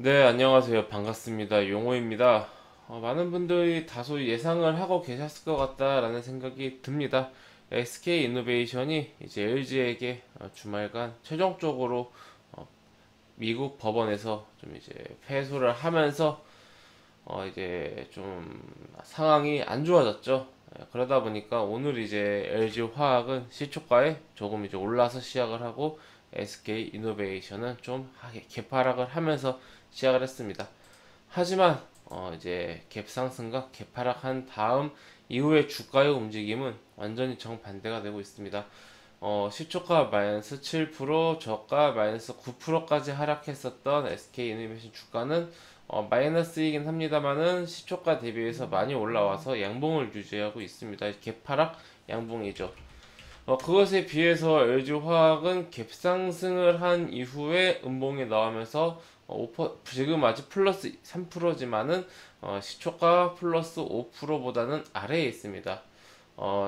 네, 안녕하세요. 반갑습니다. 용호입니다. 많은 분들이 다소 예상을 하고 계셨을 것 같다라는 생각이 듭니다. SK 이노베이션이 이제 LG에게 주말간 최종적으로 미국 법원에서 좀 이제 패소를 하면서 이제 좀 상황이 안 좋아졌죠. 그러다 보니까 오늘 이제 LG 화학은 시초가에 조금 이제 올라서 시작을 하고 SK 이노베이션은 좀 개파락을 하면서 시작을 했습니다. 하지만 이제 갭 상승과 개파락한 다음 이후의 주가의 움직임은 완전히 정반대가 되고 있습니다. 시초가 마이너스 7%, 저가 마이너스 9%까지 하락했었던 SK 이노베이션 주가는 마이너스이긴 합니다만은 시초가 대비해서 많이 올라와서 양봉을 유지하고 있습니다. 개파락 양봉이죠. 그것에 비해서 LG화학은 갭상승을 한 이후에 음봉이 나오면서 지금 아직 플러스 3%지만은 시초가 플러스 5%보다는 아래에 있습니다.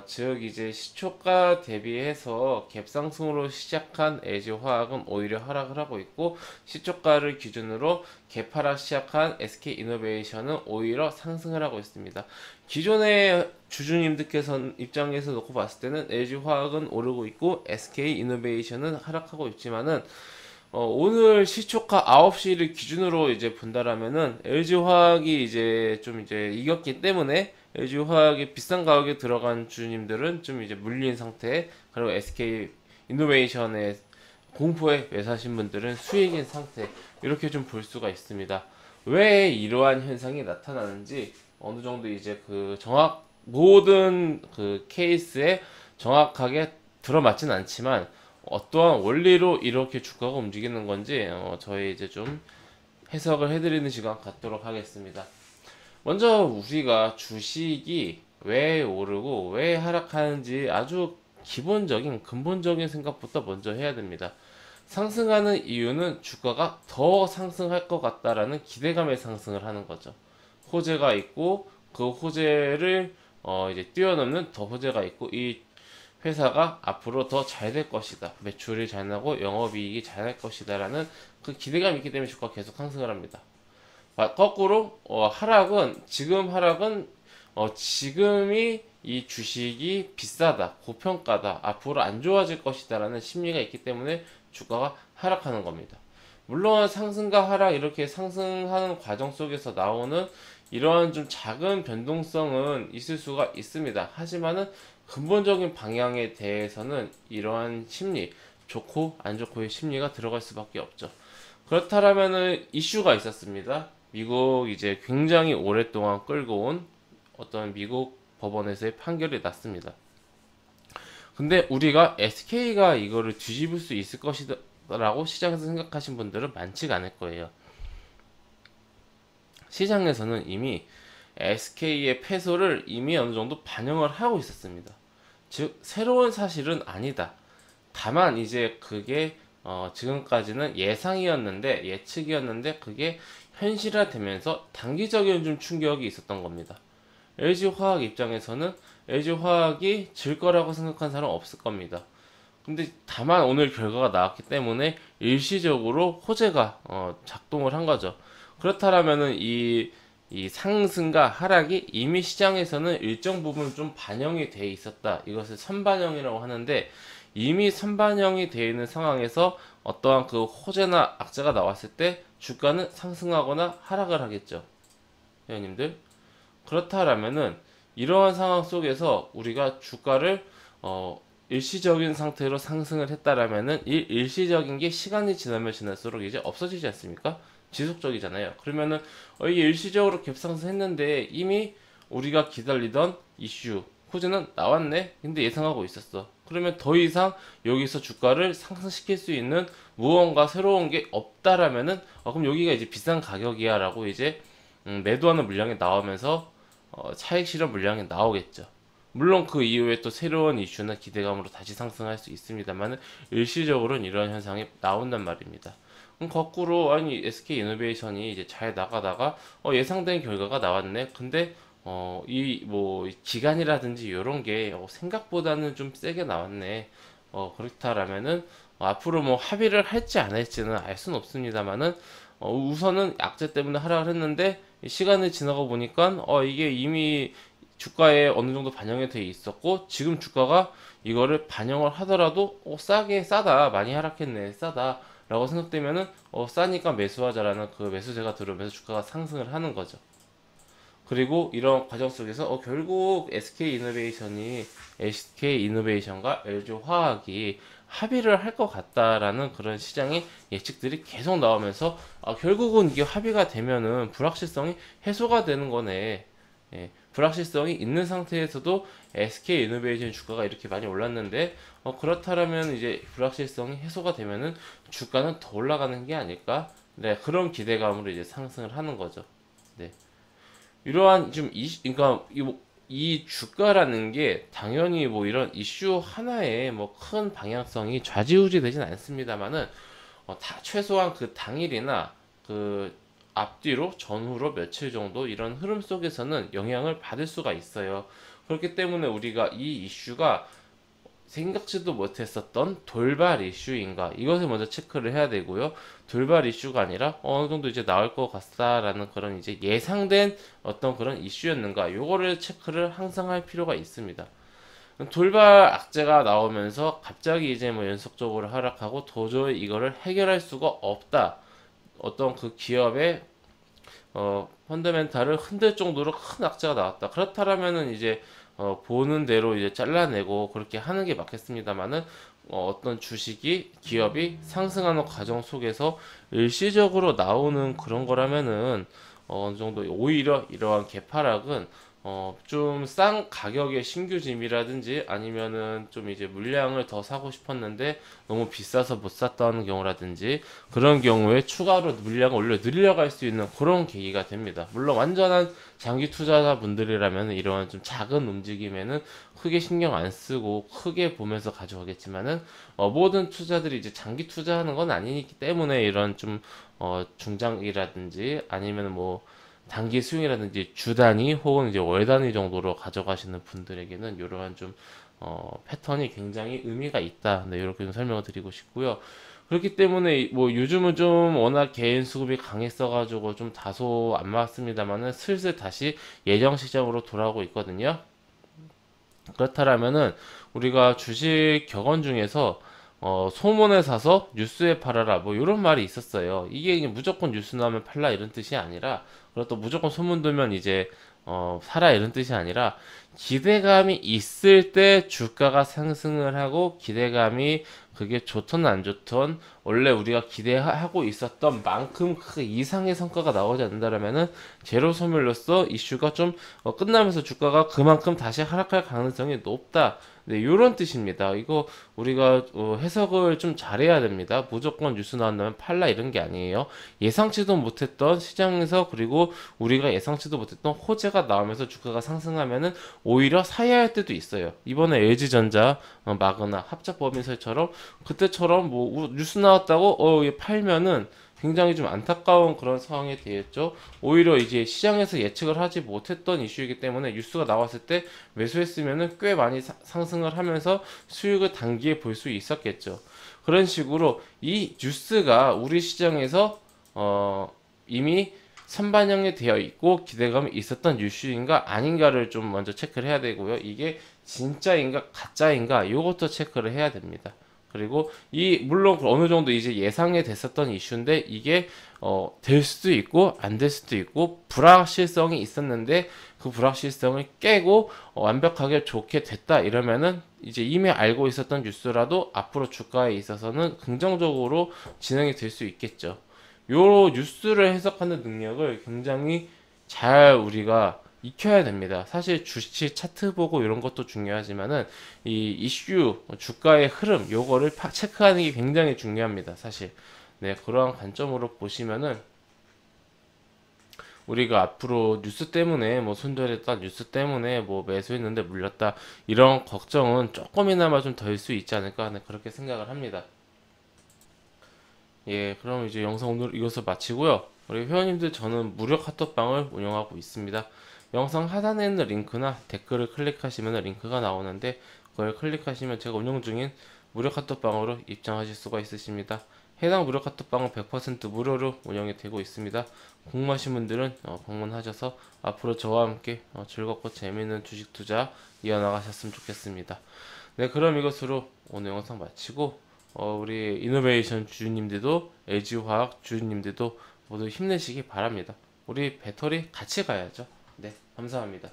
즉 이제 시초가 대비해서 갭상승으로 시작한 LG화학은 오히려 하락을 하고 있고 시초가를 기준으로 개파락 시작한 SK이노베이션은 오히려 상승을 하고 있습니다. 기존의 주주님들께서 입장에서 놓고 봤을 때는 LG화학은 오르고 있고 SK이노베이션은 하락하고 있지만은 오늘 시초가 9시를 기준으로 이제 본다라면은 LG화학이 이제 좀 이제 이겼기 때문에 LG화학이 비싼 가격에 들어간 주주님들은 좀 이제 물린 상태, 그리고 SK 이노베이션의 공포에 매사신 분들은 수익인 상태, 이렇게 좀 볼 수가 있습니다. 왜 이러한 현상이 나타나는지 어느 정도 이제 모든 그 케이스에 정확하게 들어맞진 않지만 어떠한 원리로 이렇게 주가가 움직이는 건지 저희 이제 좀 해석을 해드리는 시간 갖도록 하겠습니다. 먼저 우리가 주식이 왜 오르고 왜 하락하는지 아주 기본적인 근본적인 생각부터 먼저 해야 됩니다. 상승하는 이유는 주가가 더 상승할 것 같다라는 기대감에 상승을 하는 거죠. 호재가 있고 그 호재를 이제 뛰어넘는 더 호재가 있고 이 회사가 앞으로 더 잘 될 것이다. 매출이 잘 나고 영업이익이 잘 날 것이다라는 그 기대감이 있기 때문에 주가가 계속 상승을 합니다. 거꾸로 하락은 지금이 이 주식이 비싸다, 고평가다, 앞으로 안 좋아질 것이다라는 심리가 있기 때문에 주가가 하락하는 겁니다. 물론 상승과 하락 이렇게 상승하는 과정 속에서 나오는 이러한 좀 작은 변동성은 있을 수가 있습니다. 하지만은 근본적인 방향에 대해서는 이러한 심리, 좋고 안 좋고의 심리가 들어갈 수밖에 없죠. 그렇다면은 이슈가 있었습니다. 미국 이제 굉장히 오랫동안 끌고 온 어떤 미국 법원에서의 판결이 났습니다. 근데 우리가 SK가 이거를 뒤집을 수 있을 것이라고 시장에서 생각하신 분들은 많지가 않을 거예요. 시장에서는 이미 SK의 패소를 이미 어느 정도 반영을 하고 있었습니다. 즉 새로운 사실은 아니다. 다만 이제 그게 지금까지는 예측이었는데 그게 현실화되면서 단기적인 좀 충격이 있었던 겁니다. LG화학 입장에서는 LG화학이 질 거라고 생각한 사람 없을 겁니다. 근데 다만 오늘 결과가 나왔기 때문에 일시적으로 호재가 작동을 한 거죠. 그렇다면은 이 상승과 하락이 이미 시장에서는 일정 부분 좀 반영이 돼 있었다. 이것을 선반영이라고 하는데 이미 선반영이 되어 있는 상황에서 어떠한 그 호재나 악재가 나왔을 때 주가는 상승하거나 하락을 하겠죠. 회원님들. 그렇다면은 이러한 상황 속에서 우리가 주가를 일시적인 상태로 상승을 했다라면은 이 일시적인 게 시간이 지나면 지날수록 이제 없어지지 않습니까? 지속적이잖아요. 그러면은 이게 일시적으로 갭상승했는데 이미 우리가 기다리던 이슈 호재는 나왔네. 근데 예상하고 있었어. 그러면 더 이상 여기서 주가를 상승시킬 수 있는 무언가 새로운 게 없다라면은 그럼 여기가 이제 비싼 가격이야라고 이제 매도하는 물량이 나오면서 차익 실현 물량이 나오겠죠. 물론 그 이후에 또 새로운 이슈나 기대감으로 다시 상승할 수 있습니다만 일시적으로는 이런 현상이 나온단 말입니다. 그럼 거꾸로 아니 SK 이노베이션이 이제 잘 나가다가 예상된 결과가 나왔네. 근데 이 뭐 기간이라든지 이런 게 생각보다는 좀 세게 나왔네. 그렇다라면은 앞으로 뭐 합의를 할지 안 할지는 알 수는 없습니다만은 우선은 악재 때문에 하락을 했는데 시간이 지나고 보니까 이게 이미 주가에 어느 정도 반영이 돼 있었고 지금 주가가 이거를 반영을 하더라도 싸다 많이 하락했네 싸다 라고 생각되면은 싸니까 매수하자라는 그 매수세가 들어오면서 주가가 상승을 하는 거죠. 그리고 이런 과정 속에서 결국 SK이노베이션과 LG화학이 합의를 할 것 같다라는 그런 시장의 예측들이 계속 나오면서 결국은 이게 합의가 되면은 불확실성이 해소가 되는 거네. 예, 불확실성이 있는 상태에서도 SK이노베이션 주가가 이렇게 많이 올랐는데 그렇다면 이제 불확실성이 해소가 되면은 주가는 더 올라가는 게 아닐까? 네, 그런 기대감으로 이제 상승을 하는 거죠. 네. 이러한 좀 그러니까 이 주가라는 게 당연히 뭐 이런 이슈 하나에 뭐 큰 방향성이 좌지우지 되진 않습니다만은 다 최소한 그 당일이나 그 앞뒤로 전후로 며칠 정도 이런 흐름 속에서는 영향을 받을 수가 있어요. 그렇기 때문에 우리가 이 이슈가 생각지도 못했었던 돌발 이슈인가 이것을 먼저 체크를 해야 되고요. 돌발 이슈가 아니라 어느 정도 이제 나올 것 같다라는 그런 이제 예상된 어떤 그런 이슈였는가 요거를 체크를 항상 할 필요가 있습니다. 돌발 악재가 나오면서 갑자기 이제 뭐 연속적으로 하락하고 도저히 이거를 해결할 수가 없다. 어떤 그 기업의 펀더멘탈을 흔들 정도로 큰 악재가 나왔다. 그렇다면은 이제 보는 대로 이제 잘라내고 그렇게 하는 게 맞겠습니다만은 어떤 주식이 기업이 상승하는 과정 속에서 일시적으로 나오는 그런 거라면은 어느 정도 오히려 이러한 개파락은 좀 싼 가격의 신규 짐이라든지 아니면은 좀 이제 물량을 더 사고 싶었는데 너무 비싸서 못 샀다는 경우라든지 그런 경우에 추가로 물량을 올려 늘려갈 수 있는 그런 계기가 됩니다. 물론 완전한 장기 투자자분들이라면 이러한 좀 작은 움직임에는 크게 신경 안 쓰고 크게 보면서 가져가겠지만은 모든 투자들이 이제 장기 투자하는 건 아니기 때문에 이런 좀 중장기라든지 아니면 뭐 단기 수익이라든지 주 단위 혹은 이제 월 단위 정도로 가져가시는 분들에게는 이러한 좀 패턴이 굉장히 의미가 있다. 네, 이렇게 좀 설명을 드리고 싶고요. 그렇기 때문에 뭐 요즘은 좀 워낙 개인 수급이 강했어가지고 좀 다소 안 맞습니다만은 슬슬 다시 예정 시장으로 돌아오고 있거든요. 그렇다면은 우리가 주식 격언 중에서 소문에 사서 뉴스에 팔아라 뭐 이런 말이 있었어요. 이게 무조건 뉴스 나오면 팔라 이런 뜻이 아니라 그리고 또 무조건 소문 들면 이제 사라 이런 뜻이 아니라 기대감이 있을 때 주가가 상승을 하고 기대감이 그게 좋든 안 좋든 원래 우리가 기대하고 있었던 만큼 그 이상의 성과가 나오지 않는다면은 제로 소멸로서 이슈가 좀 끝나면서 주가가 그만큼 다시 하락할 가능성이 높다. 네, 요런 뜻입니다. 이거 우리가 해석을 좀 잘해야 됩니다. 무조건 뉴스 나온다면 팔라 이런 게 아니에요. 예상치도 못했던 시장에서 그리고 우리가 예상치도 못했던 호재가 나오면서 주가가 상승하면은 오히려 사야 할 때도 있어요. 이번에 LG전자, 마그나, 합작법인설처럼 그때처럼 뭐 뉴스 나왔다고 팔면은 굉장히 좀 안타까운 그런 상황이 되겠죠. 오히려 이제 시장에서 예측을 하지 못했던 이슈이기 때문에 뉴스가 나왔을 때 매수했으면은 꽤 많이 상승을 하면서 수익을 단기에 볼 수 있었겠죠. 그런 식으로 이 뉴스가 우리 시장에서 이미 선반영이 되어 있고 기대감이 있었던 뉴스인가 아닌가를 좀 먼저 체크를 해야 되고요. 이게 진짜인가 가짜인가 이것도 체크를 해야 됩니다. 그리고 물론 어느 정도 이제 예상이 됐었던 이슈인데 이게 될 수도 있고 안 될 수도 있고 불확실성이 있었는데 그 불확실성을 깨고 완벽하게 좋게 됐다 이러면은 이제 이미 알고 있었던 뉴스라도 앞으로 주가에 있어서는 긍정적으로 진행이 될 수 있겠죠. 요 뉴스를 해석하는 능력을 굉장히 잘 우리가 익혀야 됩니다. 사실 주식 차트 보고 이런 것도 중요하지만은 이 이슈 주가의 흐름 요거를 체크하는 게 굉장히 중요합니다. 사실 네 그러한 관점으로 보시면은 우리가 앞으로 뉴스 때문에 뭐 손절했다 뉴스 때문에 뭐 매수했는데 물렸다 이런 걱정은 조금이나마 좀 덜 수 있지 않을까 네, 그렇게 생각을 합니다. 예, 그럼 이제 영상 오늘 이것을 마치고요. 우리 회원님들 저는 무료 카톡방을 운영하고 있습니다. 영상 하단에 있는 링크나 댓글을 클릭하시면 링크가 나오는데 그걸 클릭하시면 제가 운영 중인 무료 카톡방으로 입장하실 수가 있으십니다. 해당 무료 카톡방은 100% 무료로 운영이 되고 있습니다. 궁금하신 분들은 방문하셔서 앞으로 저와 함께 즐겁고 재미있는 주식 투자 이어나가셨으면 좋겠습니다. 네, 그럼 이것으로 오늘 영상 마치고 우리 이노베이션 주주님들도 LG화학 주주님들도 모두 힘내시기 바랍니다. 우리 배터리 같이 가야죠. 네, 감사합니다.